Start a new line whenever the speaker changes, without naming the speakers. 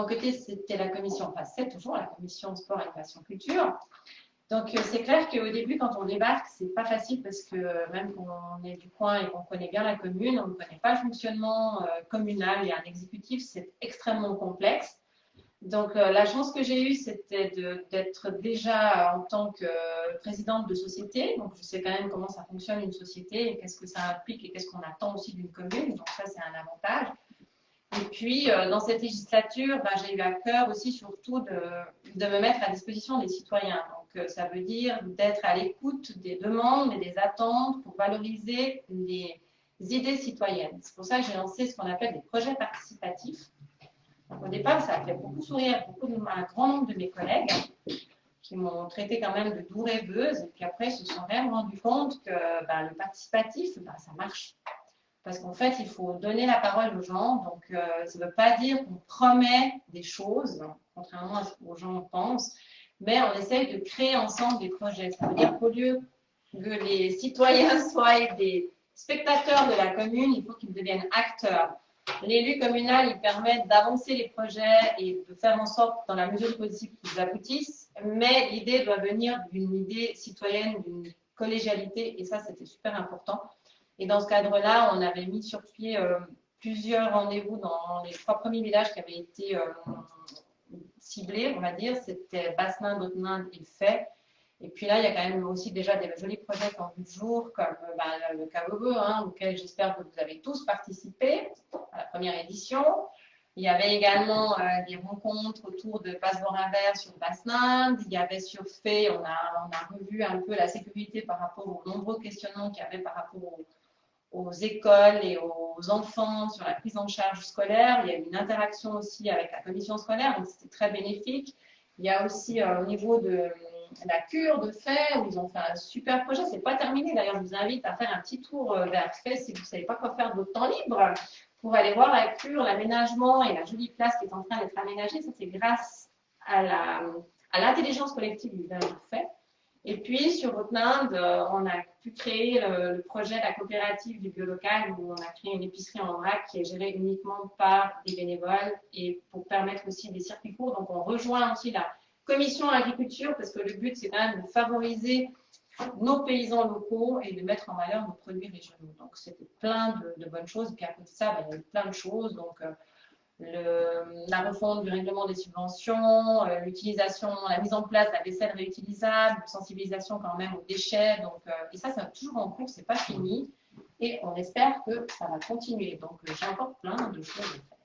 côté, c'était la commission, enfin c'est toujours la commission sport, éducation, culture. Donc c'est clair qu'au début, quand on débarque, c'est pas facile parce que même qu'on est du coin et qu'on connaît bien la commune, on ne connaît pas le fonctionnement communal et un exécutif, c'est extrêmement complexe. Donc la chance que j'ai eue, c'était d'être déjà en tant que présidente de société. Donc je sais quand même comment ça fonctionne une société et qu'est-ce que ça implique et qu'est-ce qu'on attend aussi d'une commune. Donc ça, c'est un avantage. Et puis, dans cette législature, ben, j'ai eu à cœur aussi surtout de me mettre à disposition des citoyens. Donc, ça veut dire d'être à l'écoute des demandes et des attentes pour valoriser les idées citoyennes. C'est pour ça que j'ai lancé ce qu'on appelle des projets participatifs. Donc, au départ, ça a fait beaucoup sourire un grand nombre de mes collègues qui m'ont traité quand même de doux rêveuse. Et puis après, ils se sont même rendus compte que ben, le participatif, ben, ça marche. Parce qu'en fait, il faut donner la parole aux gens. Donc, ça ne veut pas dire qu'on promet des choses, contrairement à ce que les gens pensent, mais on essaye de créer ensemble des projets. Ça veut dire qu'au lieu que les citoyens soient des spectateurs de la commune, il faut qu'ils deviennent acteurs. L'élu communal, il permet d'avancer les projets et de faire en sorte, dans la mesure du possible, qu'ils aboutissent, mais l'idée doit venir d'une idée citoyenne, d'une collégialité, et ça, c'était super important. Et dans ce cadre-là, on avait mis sur pied plusieurs rendez-vous dans les 3 premiers villages qui avaient été ciblés, on va dire. C'était Bassenain, Dautenain et Fay. Et puis là, il y a quand même aussi déjà des jolis projets qui ont vu le jour, comme le Cabobo, auquel j'espère que vous avez tous participé à la première édition. Il y avait également des rencontres autour de Passe-Borin-Vert sur Bassenain. Il y avait sur Fay, on a revu un peu la sécurité par rapport aux nombreux questionnements qu'il y avait par rapport aux écoles et aux enfants sur la prise en charge scolaire. Il y a eu une interaction aussi avec la commission scolaire, donc c'était très bénéfique. Il y a aussi au niveau de la cure de Fay, où ils ont fait un super projet. C'est pas terminé, d'ailleurs, je vous invite à faire un petit tour vers Fay si vous ne savez pas quoi faire de votre temps libre, pour aller voir la cure, l'aménagement et la jolie place qui est en train d'être aménagée. Ça, c'est grâce à l'intelligence collective du village de Fay. Et puis, sur Haute-Inde, on a pu créer le projet de la coopérative du biolocal, où on a créé une épicerie en vrac qui est gérée uniquement par des bénévoles et pour permettre aussi des circuits courts. Donc, on rejoint aussi la commission agriculture parce que le but, c'est quand même de favoriser nos paysans locaux et de mettre en valeur nos produits régionaux. Donc, c'était plein de bonnes choses. Et puis, à côté de ça, il y a eu plein de choses. Donc, la refonte du règlement des subventions, l'utilisation, la mise en place de la vaisselle réutilisable, sensibilisation quand même aux déchets. Donc, et ça, c'est toujours en cours, c'est pas fini. Et on espère que ça va continuer. Donc, j'ai encore plein de choses à faire.